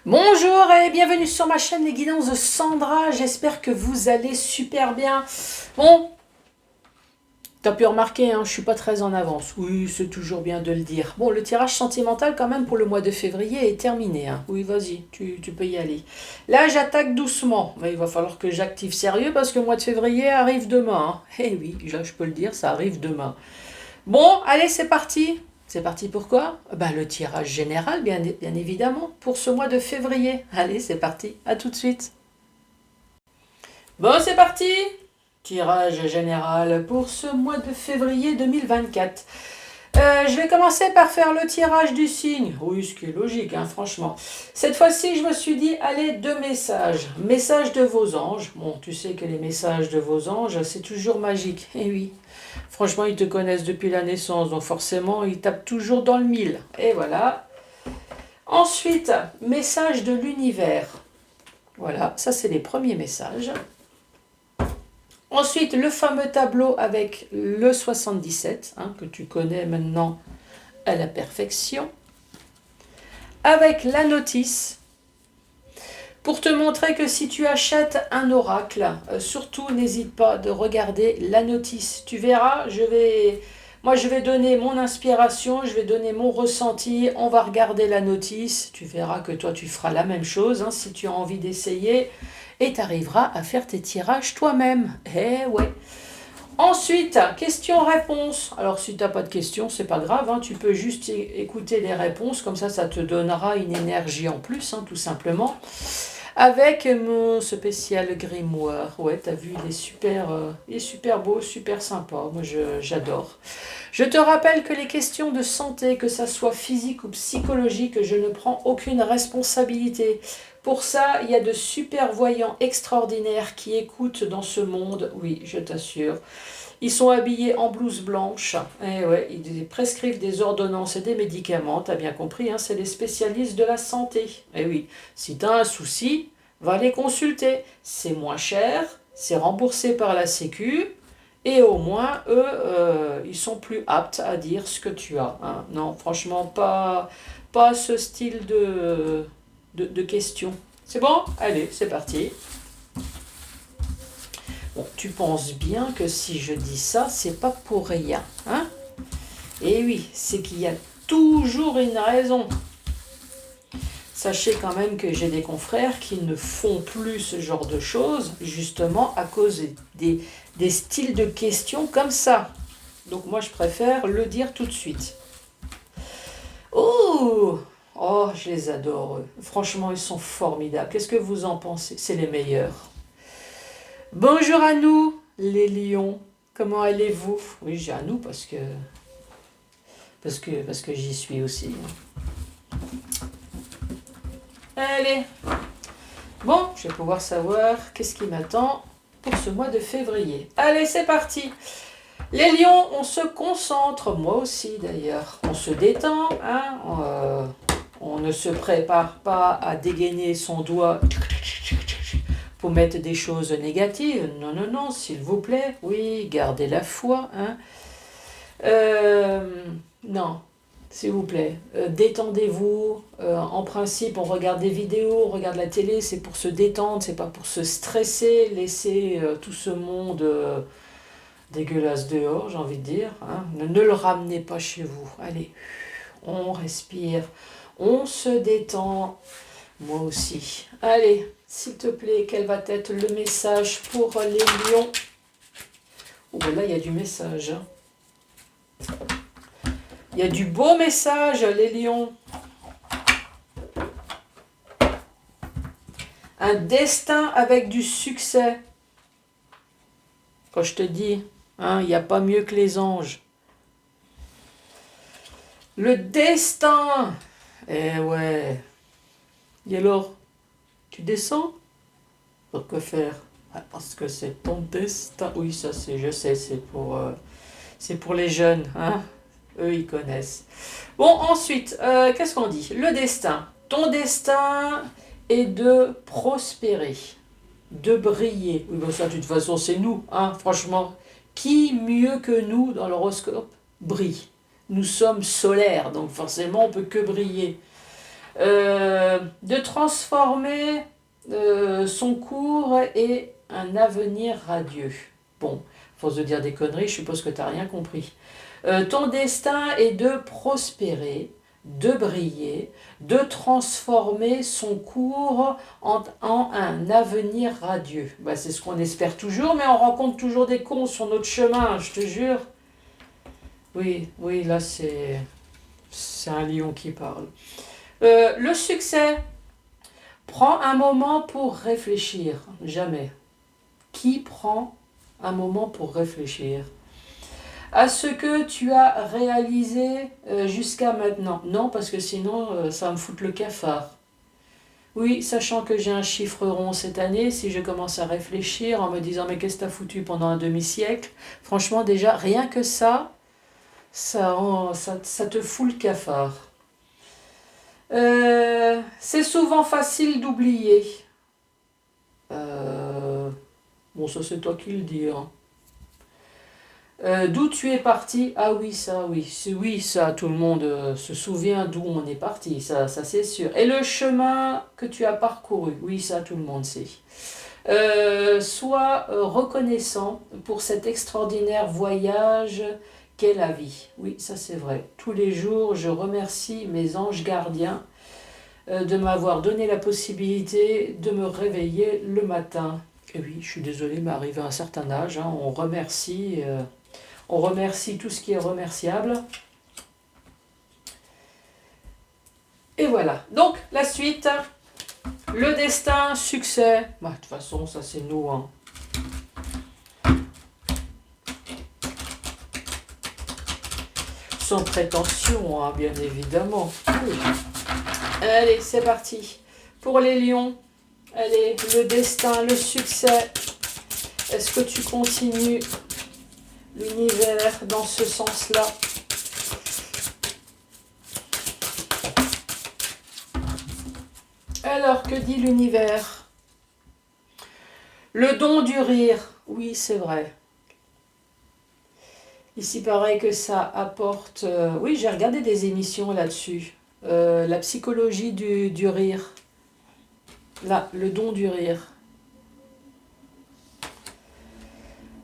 Bonjour et bienvenue sur ma chaîne Les Guidances de Sandra, j'espère que vous allez super bien. Bon, t'as pu remarquer, hein, je suis pas très en avance, oui c'est toujours bien de le dire. Bon, le tirage sentimental quand même pour le mois de février est terminé, hein. Oui vas-y, tu peux y aller. Là j'attaque doucement, mais il va falloir que j'active sérieux parce que le mois de février arrive demain, hein. Eh oui, là je peux le dire, ça arrive demain. Bon, allez, c'est parti. C'est parti pour quoi? Ben, le tirage général, bien évidemment, pour ce mois de février. Allez, c'est parti. À tout de suite. Bon, c'est parti. Tirage général pour ce mois de février 2024. Je vais commencer par faire le tirage du signe. Oui, ce qui est logique, hein, franchement. Cette fois-ci, je me suis dit, allez, deux messages. Message de vos anges. Bon, tu sais que les messages de vos anges, c'est toujours magique. Eh oui. Franchement, ils te connaissent depuis la naissance, donc forcément, ils tapent toujours dans le mille. Et voilà. Ensuite, message de l'univers. Voilà, ça c'est les premiers messages. Ensuite, le fameux tableau avec le 77, hein, que tu connais maintenant à la perfection. Avec la notice, pour te montrer que si tu achètes un oracle, surtout n'hésite pas de regarder la notice. Tu verras, moi je vais donner mon inspiration, je vais donner mon ressenti, on va regarder la notice. Tu verras que toi tu feras la même chose, hein, si tu as envie d'essayer. Et tu arriveras à faire tes tirages toi-même. Eh ouais. Ensuite, questions-réponses. Alors si tu n'as pas de questions, c'est pas grave, hein, tu peux juste écouter les réponses, comme ça te donnera une énergie en plus, hein, tout simplement. Avec mon spécial grimoire. Ouais, t'as vu, il est super beau, super sympa. Moi, j'adore. Je te rappelle que les questions de santé, que ça soit physique ou psychologique, je ne prends aucune responsabilité. Pour ça, il y a de super voyants extraordinaires qui écoutent dans ce monde. Oui, je t'assure. Ils sont habillés en blouse blanche. Et ouais, ils prescrivent des ordonnances et des médicaments. T'as bien compris, hein, c'est les spécialistes de la santé. Et oui, si t'as un souci, va les consulter. C'est moins cher, c'est remboursé par la Sécu. Et au moins, eux, ils sont plus aptes à dire ce que tu as, hein. Non, franchement, pas ce style de questions. C'est bon? Allez, c'est parti. Bon, tu penses bien que si je dis ça, c'est pas pour rien, hein? Et oui, c'est qu'il y a toujours une raison. Sachez quand même que j'ai des confrères qui ne font plus ce genre de choses, justement à cause des styles de questions comme ça. Donc moi, je préfère le dire tout de suite. Oh, oh, je les adore, eux. Franchement, ils sont formidables. Qu'est-ce que vous en pensez? C'est les meilleurs. Bonjour à nous, les lions. Comment allez-vous? Oui, j'ai à nous parce que j'y suis aussi. Allez. Bon, je vais pouvoir savoir qu'est-ce qui m'attend pour ce mois de février. Allez, c'est parti. Les lions, on se concentre, moi aussi d'ailleurs. On se détend, hein. On ne se prépare pas à dégainer son doigt pour mettre des choses négatives. Non, non, non, s'il vous plaît. Oui, gardez la foi, hein. Non, s'il vous plaît, détendez-vous. En principe, on regarde des vidéos, on regarde la télé, c'est pour se détendre, c'est pas pour se stresser, laisser tout ce monde dégueulasse dehors, j'ai envie de dire, hein. Ne le ramenez pas chez vous. Allez, on respire, on se détend. Moi aussi. Allez, s'il te plaît, quel va être le message pour les lions? Oh, là, il y a du message, hein. Il y a du beau message, les lions. Un destin avec du succès. Quand je te dis, hein, il n'y a pas mieux que les anges. Le destin. Eh ouais. Et alors, tu descends? Pourquoi faire? Ah, parce que c'est ton destin. Oui, ça c'est, je sais, c'est pour les jeunes, hein. Eux, ils connaissent. Bon, ensuite, qu'est-ce qu'on dit? Le destin. Ton destin est de prospérer, de briller. Oui, bon, ça, de toute façon, c'est nous, hein, franchement. Qui mieux que nous, dans l'horoscope, brille? Nous sommes solaires, donc forcément, on peut que briller. De transformer son cours et un avenir radieux. Bon, force de dire des conneries, je suppose que tu n'as rien compris. Ton destin est de prospérer, de briller, de transformer son cours en un avenir radieux. Bah, c'est ce qu'on espère toujours, mais on rencontre toujours des cons sur notre chemin, je te jure. Oui, oui, là c'est un lion qui parle. Le succès, prends un moment pour réfléchir. Jamais. Qui prend un moment pour réfléchir à ce que tu as réalisé jusqu'à maintenant? Non, parce que sinon, ça va me foutre le cafard. Oui, sachant que j'ai un chiffre rond cette année, si je commence à réfléchir en me disant mais qu'est-ce que t'as foutu pendant un demi-siècle, franchement déjà, rien que ça te fout le cafard. C'est souvent facile d'oublier. Bon, ça c'est toi qui le dis. Hein. D'où tu es parti? Ah oui, ça, oui. Oui, ça, tout le monde se souvient d'où on est parti, ça c'est sûr. Et le chemin que tu as parcouru? Oui, ça, tout le monde sait. Sois reconnaissant pour cet extraordinaire voyage qu'est la vie. Oui, ça c'est vrai. Tous les jours, je remercie mes anges gardiens de m'avoir donné la possibilité de me réveiller le matin. Et oui, je suis désolée, mais arrivé à un certain âge, hein, on remercie tout ce qui est remerciable. Et voilà. Donc, la suite, le destin, succès. Bah, de toute façon, ça c'est nous. Hein. Sans prétention, hein, bien évidemment. Oui. Allez, c'est parti. Pour les lions, allez, le destin, le succès. Est-ce que tu continues l'univers dans ce sens-là? Alors, que dit l'univers? Le don du rire. Oui, c'est vrai. Ici, pareil que ça apporte... oui, j'ai regardé des émissions là-dessus. La psychologie du rire. Là, le don du rire.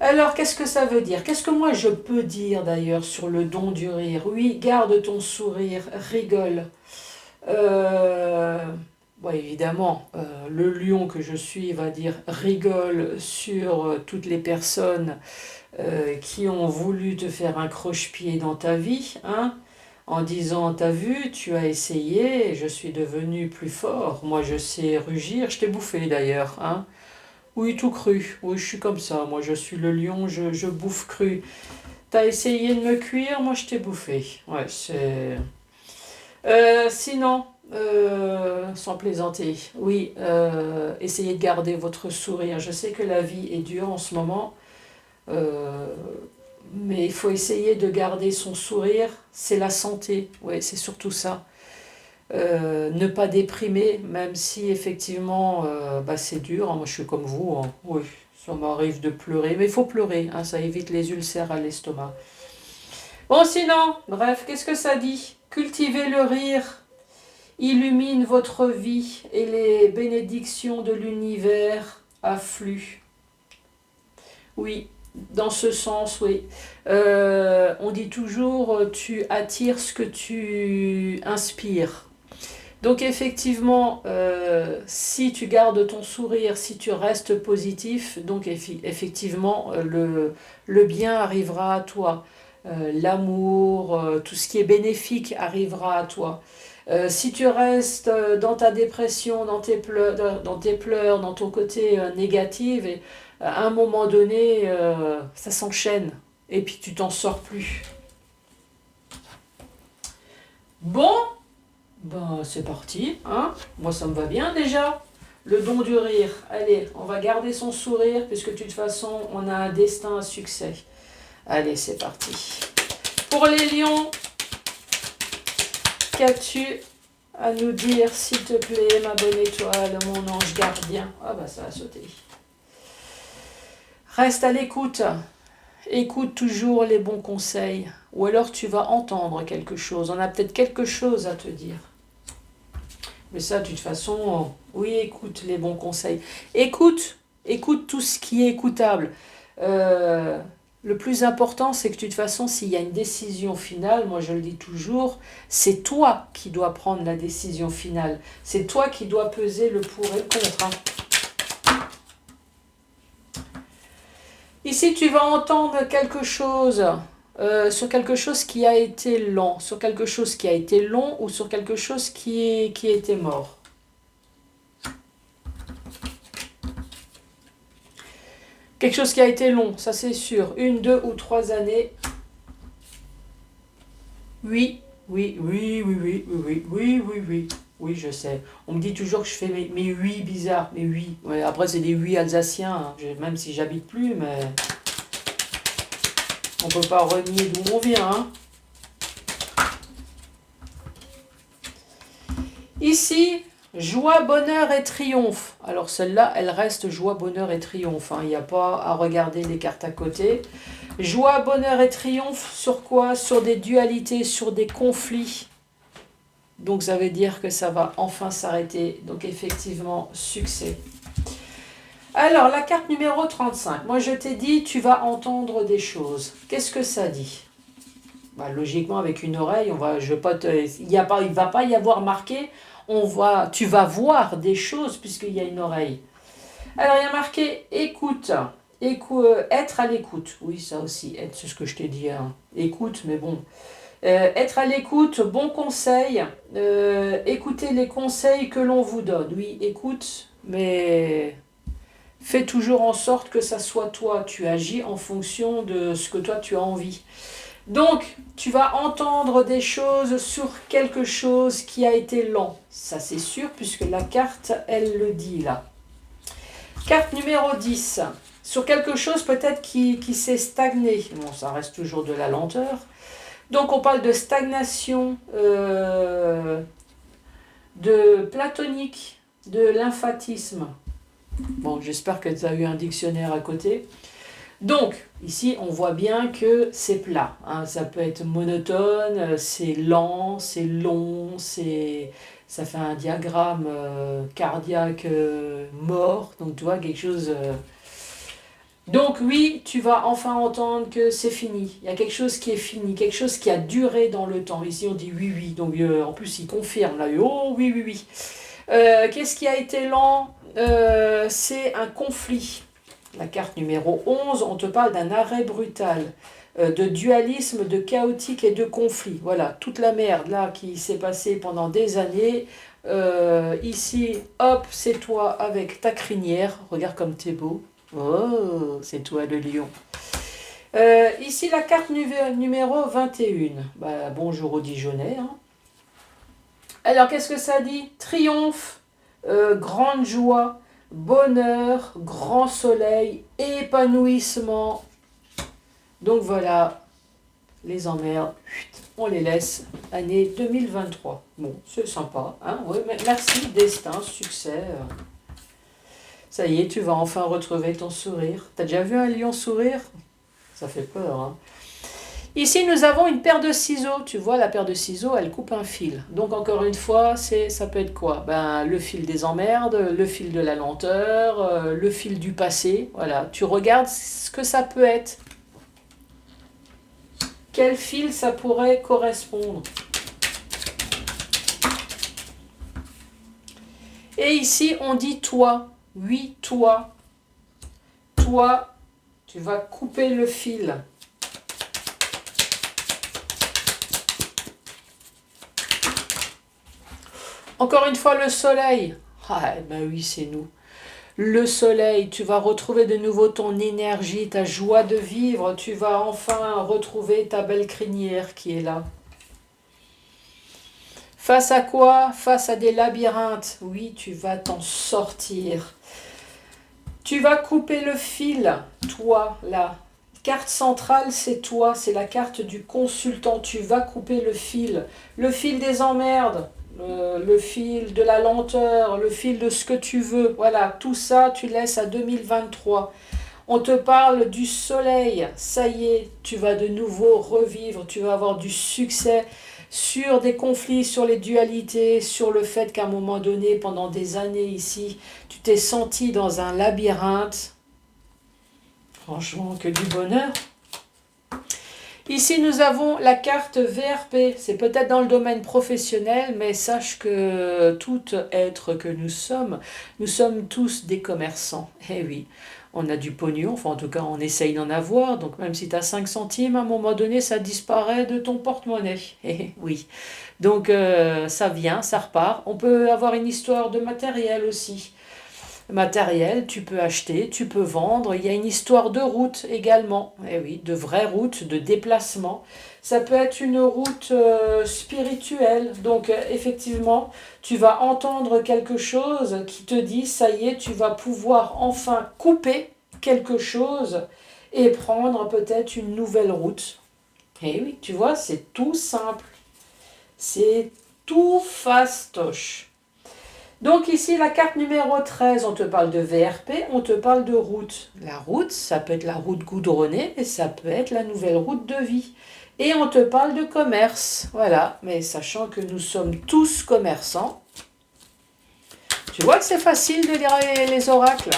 Alors, qu'est-ce que ça veut dire? Qu'est-ce que moi je peux dire d'ailleurs sur le don du rire? Oui, garde ton sourire, rigole. Bon, évidemment, le lion que je suis va dire rigole sur toutes les personnes qui ont voulu te faire un croche-pied dans ta vie, hein, en disant, t'as vu, tu as essayé, je suis devenu plus fort, moi je sais rugir, je t'ai bouffé d'ailleurs, hein. Oui, tout cru, oui, je suis comme ça, moi je suis le lion, je bouffe cru. T'as essayé de me cuire, moi je t'ai bouffé. Ouais, c'est... sinon, sans plaisanter, oui, essayez de garder votre sourire. Je sais que la vie est dure en ce moment, euh, mais il faut essayer de garder son sourire. C'est la santé, oui, c'est surtout ça. Ne pas déprimer, même si effectivement bah, c'est dur. Moi je suis comme vous, hein. Oui, ça m'arrive de pleurer, mais il faut pleurer, hein, ça évite les ulcères à l'estomac. Bon, sinon, bref, qu'est-ce que ça dit? Cultivez le rire, illumine votre vie et les bénédictions de l'univers affluent. Oui, dans ce sens, oui. On dit toujours, tu attires ce que tu inspires. Donc effectivement, si tu gardes ton sourire, si tu restes positif, donc effectivement, le bien arrivera à toi. L'amour, tout ce qui est bénéfique arrivera à toi. Si tu restes dans ta dépression, dans ton côté négatif, et à un moment donné, ça s'enchaîne. Et puis tu t'en sors plus. Bon, ben c'est parti, hein. Moi ça me va bien déjà. Le don du rire. Allez, on va garder son sourire puisque de toute façon on a un destin à succès. Allez, c'est parti. Pour les lions, qu'as-tu à nous dire, s'il te plaît, ma bonne étoile, mon ange gardien? Ah bah ça a sauté. Reste à l'écoute. Écoute toujours les bons conseils. Ou alors tu vas entendre quelque chose. On a peut-être quelque chose à te dire. Mais ça, de toute façon, oui, écoute les bons conseils. Écoute tout ce qui est écoutable. Euh, le plus important, c'est que de toute façon, s'il y a une décision finale, moi je le dis toujours, c'est toi qui dois prendre la décision finale. C'est toi qui dois peser le pour et le contre, hein. Ici, tu vas entendre quelque chose, sur quelque chose qui a été long, sur quelque chose qui a été long ou sur quelque chose qui a été mort. Quelque chose qui a été long, ça c'est sûr. 1, 2 ou 3 années. Oui, oui, oui, oui, oui, oui, oui, oui, oui, oui. Oui, je sais. On me dit toujours que je fais mes oui bizarres, mes oui. Ouais, après, c'est des oui alsaciens, hein. Même si j'habite plus, mais on peut pas renier d'où on vient, hein. Ici, joie, bonheur et triomphe. Alors celle-là, elle reste joie, bonheur et triomphe, hein. Il n'y a pas à regarder les cartes à côté. Joie, bonheur et triomphe sur quoi? Sur des dualités, sur des conflits. Donc ça veut dire que ça va enfin s'arrêter. Donc effectivement, succès. Alors, la carte numéro 35. Moi, je t'ai dit, tu vas entendre des choses. Qu'est-ce que ça dit? Bah, logiquement, avec une oreille, je vais pas te, il ne va pas y avoir marqué, tu vas voir des choses puisqu'il y a une oreille. Alors, il y a marqué écoute, être à l'écoute. Oui, ça aussi, c'est ce que je t'ai dit, hein. Écoute, mais bon. Être à l'écoute, bon conseil. Écoutez les conseils que l'on vous donne. Oui, écoute, mais fais toujours en sorte que ça soit toi. Tu agis en fonction de ce que toi tu as envie. Donc, tu vas entendre des choses sur quelque chose qui a été lent. Ça, c'est sûr, puisque la carte, elle le dit là. Carte numéro 10. Sur quelque chose peut-être qui s'est stagné. Bon, ça reste toujours de la lenteur. Donc, on parle de stagnation, de platonique, de lymphatisme. Bon, j'espère que tu as eu un dictionnaire à côté. Donc, ici, on voit bien que c'est plat, hein. Ça peut être monotone, c'est lent, c'est long, ça fait un diagramme cardiaque mort. Donc, tu vois, quelque chose... Donc, oui, tu vas enfin entendre que c'est fini. Il y a quelque chose qui est fini, quelque chose qui a duré dans le temps. Ici, on dit oui, oui. Donc, en plus, il confirme, là. Oh, oui, oui, oui. Qu'est-ce qui a été lent? C'est un conflit. La carte numéro 11, on te parle d'un arrêt brutal, de dualisme, de chaotique et de conflit. Voilà, toute la merde là qui s'est passée pendant des années. Ici, hop, c'est toi avec ta crinière. Regarde comme t'es beau. Oh, c'est toi le lion. Ici, la carte numéro 21. Bah, bonjour aux Dijonnais, hein. Alors, qu'est-ce que ça dit? Triomphe, grande joie, bonheur, grand soleil, épanouissement. Donc voilà, les emmerdes, on les laisse. Année 2023. Bon, c'est sympa, hein? Ouais, merci, destin, succès. Ça y est, tu vas enfin retrouver ton sourire. T'as déjà vu un lion sourire? Ça fait peur, hein? Ici, nous avons une paire de ciseaux. Tu vois, la paire de ciseaux, elle coupe un fil. Donc, encore une fois, ça peut être quoi? Ben, le fil des emmerdes, le fil de la lenteur, le fil du passé. Voilà, tu regardes ce que ça peut être. Quel fil ça pourrait correspondre? Et ici, on dit toi. Oui, toi. Toi, tu vas couper le fil. Encore une fois, le soleil. Ah, ben oui, c'est nous. Le soleil, tu vas retrouver de nouveau ton énergie, ta joie de vivre. Tu vas enfin retrouver ta belle crinière qui est là. Face à quoi? Face à des labyrinthes. Oui, tu vas t'en sortir. Tu vas couper le fil, toi, là. Carte centrale, c'est toi, c'est la carte du consultant. Tu vas couper le fil des emmerdes. Le fil de la lenteur, le fil de ce que tu veux. Voilà, tout ça, tu laisses à 2023. On te parle du soleil. Ça y est, tu vas de nouveau revivre. Tu vas avoir du succès. sur des conflits, sur les dualités, sur le fait qu'à un moment donné, pendant des années ici, tu t'es senti dans un labyrinthe. Franchement, que du bonheur. Ici, nous avons la carte VRP. C'est peut-être dans le domaine professionnel, mais sache que tout être que nous sommes tous des commerçants. Eh oui, on a du pognon, enfin en tout cas, on essaye d'en avoir. Donc même si tu as 5 centimes, à un moment donné, ça disparaît de ton porte-monnaie. Eh oui. Donc ça vient, ça repart. On peut avoir une histoire de matériel aussi. Matériel, tu peux acheter, tu peux vendre. Il y a une histoire de route également. Eh oui, de vraies routes, de déplacement. Ça peut être une route spirituelle. Donc effectivement, tu vas entendre quelque chose qui te dit, ça y est, tu vas pouvoir enfin couper quelque chose et prendre peut-être une nouvelle route. Eh oui, tu vois, c'est tout simple. C'est tout fastoche. Donc ici, la carte numéro 13, on te parle de VRP, on te parle de route. La route, ça peut être la route goudronnée, mais ça peut être la nouvelle route de vie. Et on te parle de commerce, voilà. Mais sachant que nous sommes tous commerçants, tu vois que c'est facile de lire les oracles.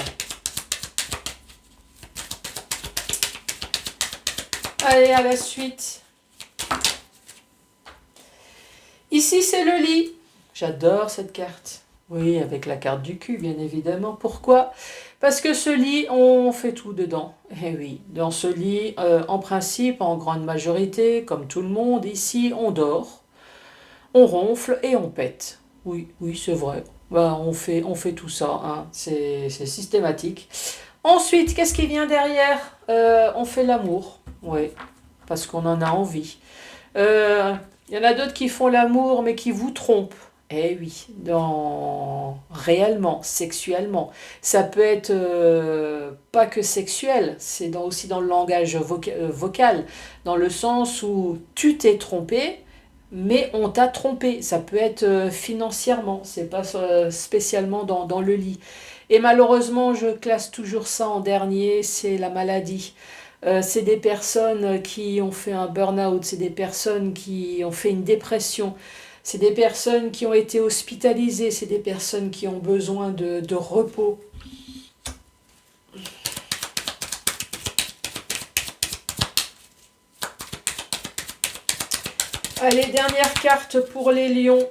Allez, à la suite. Ici, c'est le lit. J'adore cette carte. Oui, avec la carte du cul, bien évidemment. Pourquoi? Parce que ce lit, on fait tout dedans. Eh oui, dans ce lit, en principe, en grande majorité, comme tout le monde, ici, on dort, on ronfle et on pète. Oui, oui, c'est vrai. Ben, on fait tout ça, hein. C'est systématique. Ensuite, qu'est-ce qui vient derrière? On fait l'amour. Oui, parce qu'on en a envie. Il y en a d'autres qui font l'amour, mais qui vous trompent. Eh oui, réellement, sexuellement. Ça peut être pas que sexuel, c'est aussi dans le langage vocal, dans le sens où tu t'es trompé, mais on t'a trompé. Ça peut être financièrement, c'est pas spécialement dans le lit. Et malheureusement, je classe toujours ça en dernier, c'est la maladie. C'est des personnes qui ont fait un burn-out, c'est des personnes qui ont fait une dépression, c'est des personnes qui ont été hospitalisées, c'est des personnes qui ont besoin de repos. Allez, dernière carte pour les lions.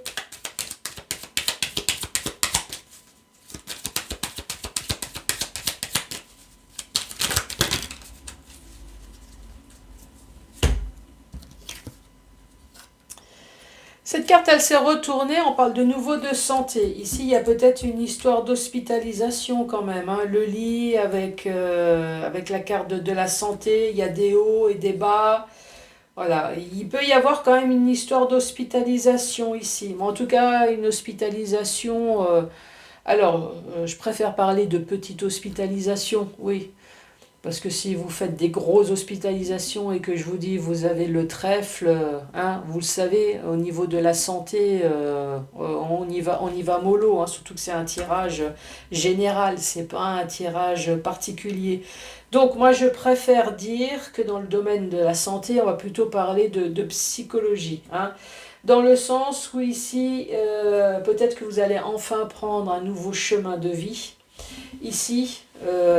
Cette carte, elle s'est retournée, on parle de nouveau de santé. Ici, il y a peut-être une histoire d'hospitalisation quand même, hein. Le lit avec la carte de la santé, il y a des hauts et des bas. Voilà, il peut y avoir quand même une histoire d'hospitalisation ici. Mais en tout cas, une hospitalisation... je préfère parler de petite hospitalisation, oui. Parce que si vous faites des grosses hospitalisations et que je vous dis vous avez le trèfle, hein, vous le savez, au niveau de la santé, on y va mollo, hein, surtout que c'est un tirage général, c'est pas un tirage particulier. Donc moi je préfère dire que dans le domaine de la santé, on va plutôt parler de psychologie, hein. Dans le sens où ici, peut-être que vous allez enfin prendre un nouveau chemin de vie. Ici,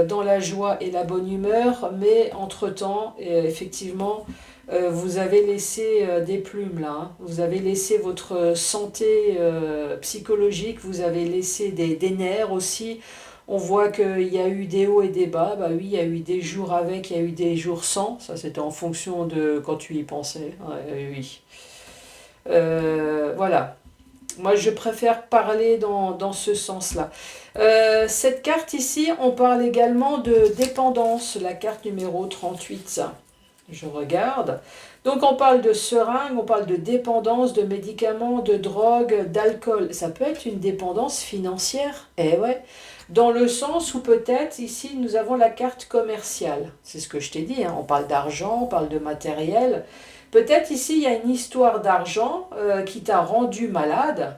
dans la joie et la bonne humeur, mais entre-temps, effectivement, vous avez laissé des plumes là, hein. Vous avez laissé votre santé psychologique, vous avez laissé des nerfs aussi. On voit qu'il y a eu des hauts et des bas. Bah oui, il y a eu des jours avec, il y a eu des jours sans. Ça, c'était en fonction de quand tu y pensais. Ouais, oui. Voilà. Moi, je préfère parler dans ce sens-là. Cette carte ici, on parle également de dépendance, la carte numéro 38. Ça. Je regarde. Donc, on parle de seringue, on parle de dépendance, de médicaments, de drogue, d'alcool. Ça peut être une dépendance financière. Eh ouais. Dans le sens où peut-être, ici, nous avons la carte commerciale. C'est ce que je t'ai dit, hein. On parle d'argent, on parle de matériel. Peut-être ici, il y a une histoire d'argent qui t'a rendu malade.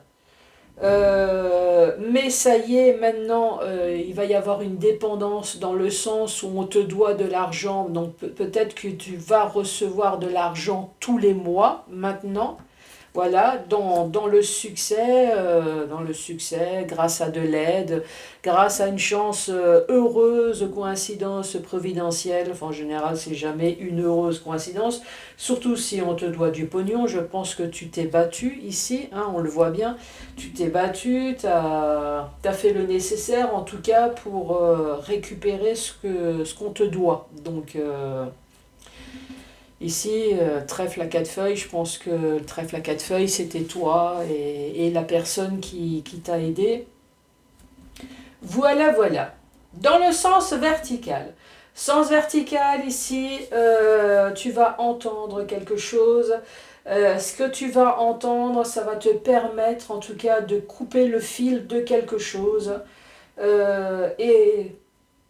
Mais ça y est, maintenant, il va y avoir une dépendance dans le sens où on te doit de l'argent. Donc peut-être que tu vas recevoir de l'argent tous les mois maintenant. Voilà, dans dans le succès, grâce à de l'aide, grâce à une chance heureuse, coïncidence providentielle. Enfin, en général, c'est jamais une heureuse coïncidence, surtout si on te doit du pognon. Je pense que tu t'es battu ici, hein, on le voit bien. Tu t'es battu, tu as fait le nécessaire, en tout cas, pour récupérer ce qu'on te doit. Donc, ici, trèfle à quatre feuilles, je pense que le trèfle à quatre feuilles, c'était toi et la personne qui t'a aidé. Voilà, voilà. Dans le sens vertical. Sens vertical, ici, tu vas entendre quelque chose. Ce que tu vas entendre, ça va te permettre, en tout cas, de couper le fil de quelque chose et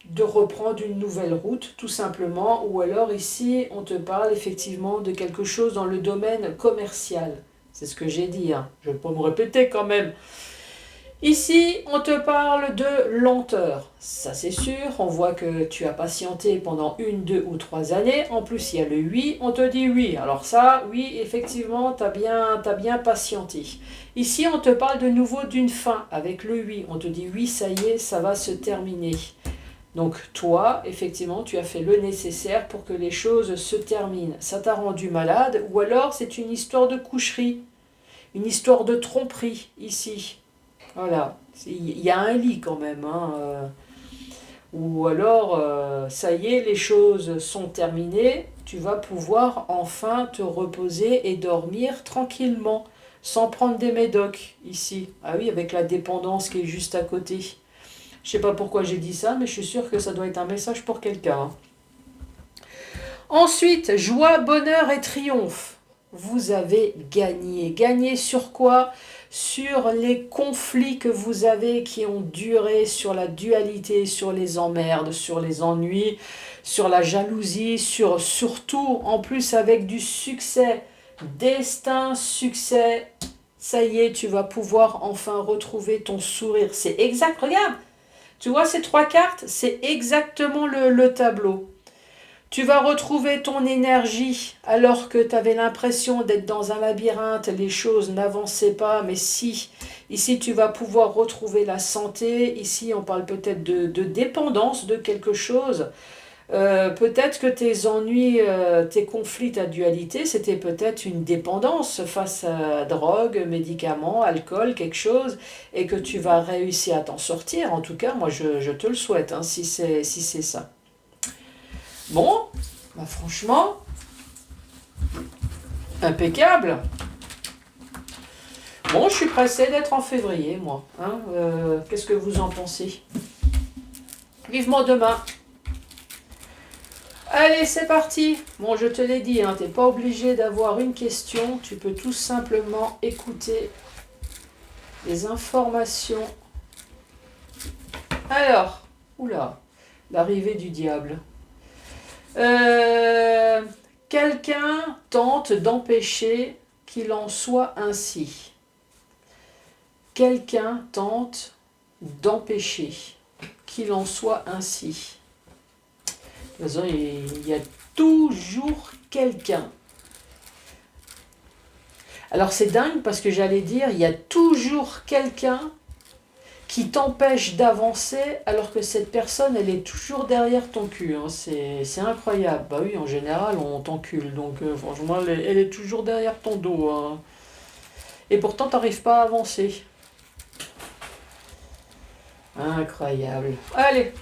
de reprendre une nouvelle route, tout simplement. Ou alors, ici, on te parle effectivement de quelque chose dans le domaine commercial. C'est ce que j'ai dit, hein. Je ne vais pas me répéter quand même. Ici, on te parle de lenteur. Ça, c'est sûr. On voit que tu as patienté pendant 1, 2 ou 3 années. En plus, il y a le oui. On te dit oui. Alors ça, oui, effectivement, t'as bien patienté. Ici, on te parle de nouveau d'une fin avec le oui. On te dit oui, ça y est, ça va se terminer. Donc toi, effectivement, tu as fait le nécessaire pour que les choses se terminent. Ça t'a rendu malade ou alors c'est une histoire de coucherie, une histoire de tromperie ici. Voilà, il y a un lit quand même, hein, ou alors, ça y est, les choses sont terminées, tu vas pouvoir enfin te reposer et dormir tranquillement, sans prendre des médocs ici. Ah oui, avec la dépendance qui est juste à côté. Je sais pas pourquoi j'ai dit ça, mais je suis sûre que ça doit être un message pour quelqu'un, hein. Ensuite, joie, bonheur et triomphe. Vous avez gagné. Gagné sur quoi? Sur les conflits que vous avez qui ont duré, sur la dualité, sur les emmerdes, sur les ennuis, sur la jalousie, surtout en plus avec du succès. Destin, succès. Ça y est, tu vas pouvoir enfin retrouver ton sourire. C'est exact, regarde. Tu vois ces 3 cartes? C'est exactement le tableau. Tu vas retrouver ton énergie alors que tu avais l'impression d'être dans un labyrinthe, les choses n'avançaient pas, mais si, ici tu vas pouvoir retrouver la santé, ici on parle peut-être de dépendance de quelque chose. Peut-être que tes ennuis, tes conflits, ta dualité, c'était peut-être une dépendance face à drogue, médicaments, alcool, quelque chose, et que tu vas réussir à t'en sortir. En tout cas, moi je te le souhaite, hein, si c'est ça. Bon, bah franchement, impeccable. Bon, je suis pressée d'être en février, moi, hein. Qu'est-ce que vous en pensez? Vivement demain. Allez, c'est parti. Bon, je te l'ai dit, hein, tu n'es pas obligé d'avoir une question. Tu peux tout simplement écouter les informations. Alors, oula, l'arrivée du diable. Quelqu'un tente d'empêcher qu'il en soit ainsi. Quelqu'un tente d'empêcher qu'il en soit ainsi. De toute façon, il y a toujours quelqu'un. Alors c'est dingue parce que j'allais dire, il y a toujours quelqu'un qui t'empêche d'avancer alors que cette personne, elle est toujours derrière ton cul, hein. C'est incroyable. Bah oui, en général, on t'encule. Donc franchement, elle est toujours derrière ton dos, hein. Et pourtant, tu n'arrives pas à avancer. Incroyable. Allez.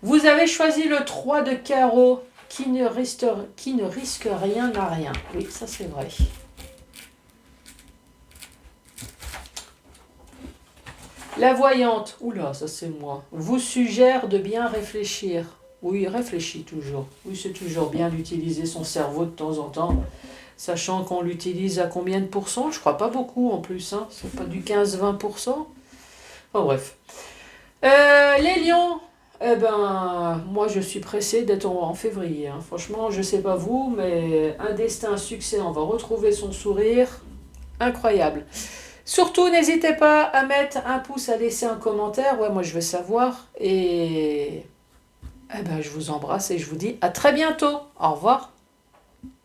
Vous avez choisi le 3 de carreau qui ne risque rien à rien. Oui, ça c'est vrai. La voyante, oula, ça c'est moi, vous suggère de bien réfléchir. Oui, réfléchis toujours. Oui, c'est toujours bien d'utiliser son cerveau de temps en temps, sachant qu'on l'utilise à combien de pourcents? Je crois pas beaucoup en plus, hein. C'est pas du 15-20%. Enfin bref. Les lions, eh ben, moi je suis pressée d'être en février, hein. Franchement, je sais pas vous, mais un destin, un succès, on va retrouver son sourire. Incroyable. Surtout, n'hésitez pas à mettre un pouce, à laisser un commentaire. Ouais, moi je veux savoir. Et eh ben, je vous embrasse et je vous dis à très bientôt. Au revoir.